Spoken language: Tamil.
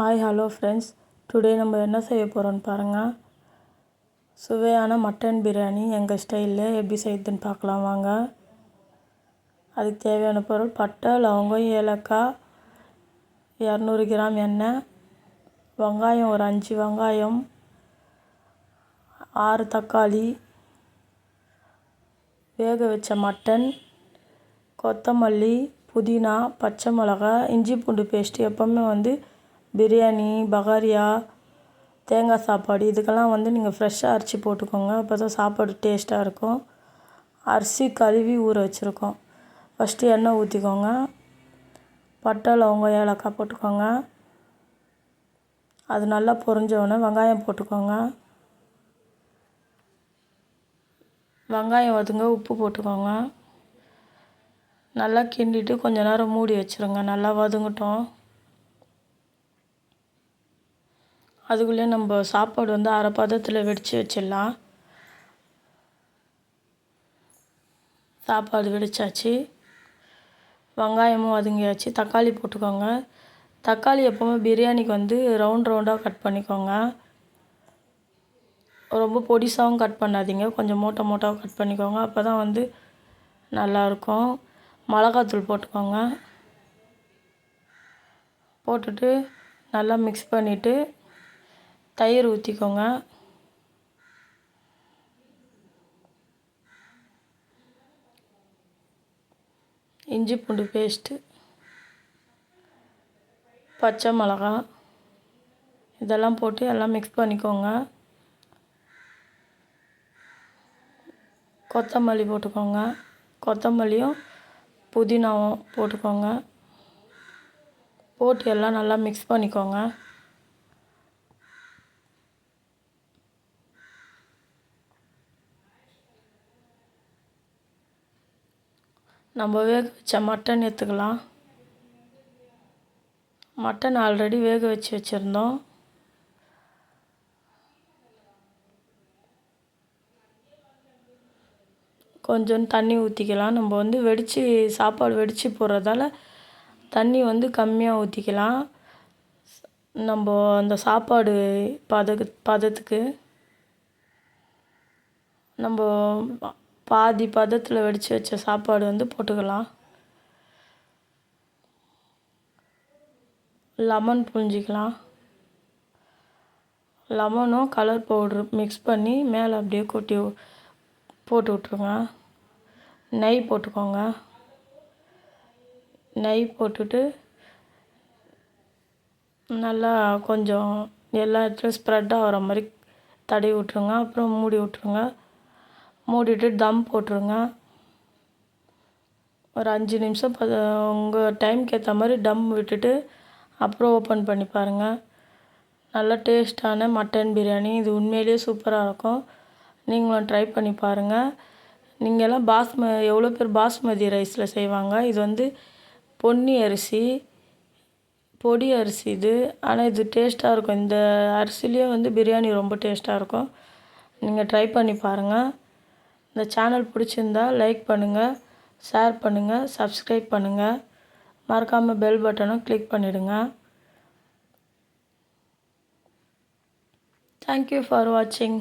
ஹாய் ஹலோ ஃப்ரெண்ட்ஸ், டுடே நம்ம என்ன செய்ய போகிறோன்னு பாருங்கள். சுவையான மட்டன் பிரியாணி எங்கள் ஸ்டைலில் எப்படி செய்யுதுன்னு பார்க்கலாம் வாங்க. அதுக்கு தேவையான பொருள் பட்டை, லவங்கம், ஏலக்காய், 200 கிராம் எண்ணெய், வெங்காயம் ஒரு 5 வெங்காயம், 6 தக்காளி, வேக வச்ச மட்டன், கொத்தமல்லி, புதினா, பச்சை மிளகாய், இஞ்சி பூண்டு பேஸ்ட்டு. எப்போவுமே பிரியாணி, பகாரியா, தேங்காய் சாப்பாடு இதுக்கெல்லாம் நீங்கள் ஃப்ரெஷ்ஷாக அரிசி போட்டுக்கோங்க. அப்போ தான் சாப்பாடு டேஸ்ட்டாக இருக்கும். அரிசி கழுவி ஊற வச்சுருக்கோம். ஃபஸ்ட்டு எண்ணெய் ஊற்றிக்கோங்க. பட்டை, லவங்கம், ஏலக்காய் போட்டுக்கோங்க. அது நல்லா பொரிஞ்சோடனே வெங்காயம் போட்டுக்கோங்க. வெங்காயம் வதங்க உப்பு போட்டுக்கோங்க. நல்லா கிண்டிட்டு கொஞ்ச நேரம் மூடி வச்சுருங்க. நல்லா வதங்கட்டும். அதுக்குள்ளே நம்ம சாப்பாடு அரை பதத்தில் வெடித்து வச்சிடலாம். சாப்பாடு வெடிச்சாச்சு. வெங்காயமும் வதங்கியாச்சு. தக்காளி போட்டுக்கோங்க. தக்காளி எப்போவுமே பிரியாணிக்கு ரவுண்டாக கட் பண்ணிக்கோங்க. ரொம்ப பொடிசாகவும் கட் பண்ணாதீங்க, கொஞ்சம் மோட்டாக கட் பண்ணிக்கோங்க. அப்போ தான் நல்லாயிருக்கும். மிளகாத்தூள் போட்டுக்கோங்க. போட்டுட்டு நல்லா மிக்ஸ் பண்ணிவிட்டு தயிர் ஊற்றிக்கோங்க. இஞ்சி பூண்டு பேஸ்ட்டு, பச்சை மிளகா இதெல்லாம் போட்டு எல்லாம் மிக்ஸ் பண்ணிக்கோங்க. கொத்தமல்லி போட்டுக்கோங்க. கொத்தமல்லியும் புதினாவும் போட்டுக்கோங்க. போட்டு எல்லாம் நல்லா மிக்ஸ் பண்ணிக்கோங்க. நம்ம வேக வச்ச மட்டன் எடுத்துக்கலாம். மட்டன் ஆல்ரெடி வேக வச்சு வச்சுருந்தோம். கொஞ்சம் தண்ணி ஊற்றிக்கலாம். நம்ம சாப்பாடு வெடித்து போடுறதால தண்ணி கம்மியாக ஊற்றிக்கலாம். நம்ம அந்த சாப்பாடு பதத்துக்கு நம்ம பாதி பதத்தில் வெடித்து வச்ச சாப்பாடு போட்டுக்கலாம். லெமன் புழிஞ்சிக்கலாம். லெமனும் கலர் பவுட்ரு மிக்ஸ் பண்ணி மேலே அப்படியே போட்டு விட்ருங்க. நெய் போட்டுக்கோங்க. நெய் போட்டுட்டு நல்லா கொஞ்சம் எல்லா இடத்துலையும் ஸ்ப்ரெட் ஆகிற மாதிரி தடவி விட்ருங்க. அப்புறம் மூடி விட்ருங்க. மூடிட்டு தம் போட்டுருங்க. ஒரு 5 நிமிஷம் உங்கள் டைமுக்கு ஏற்ற மாதிரி டம் விட்டுட்டு அப்புறம் ஓப்பன் பண்ணி பாருங்கள். நல்ல டேஸ்ட்டான மட்டன் பிரியாணி. இது உண்மையிலேயே சூப்பராக இருக்கும். நீங்களும் ட்ரை பண்ணி பாருங்கள். நீங்கள்லாம் எவ்வளோ பேர் பாஸ்மதி ரைஸில் செய்வாங்க. இது பொன்னி அரிசி, பொடி அரிசி இது. ஆனால் இது டேஸ்ட்டாக இருக்கும். இந்த அரிசிலேயே பிரியாணி ரொம்ப டேஸ்ட்டாக இருக்கும். நீங்கள் ட்ரை பண்ணி பாருங்கள். இந்த சேனல் பிடிச்சிருந்தா லைக் பண்ணுங்கள், ஷேர் பண்ணுங்கள், சப்ஸ்கிரைப் பண்ணுங்கள். மறக்காமல் பெல் பட்டனும் கிளிக் பண்ணிவிடுங்க. தேங்க்யூ ஃபார் வாட்சிங்.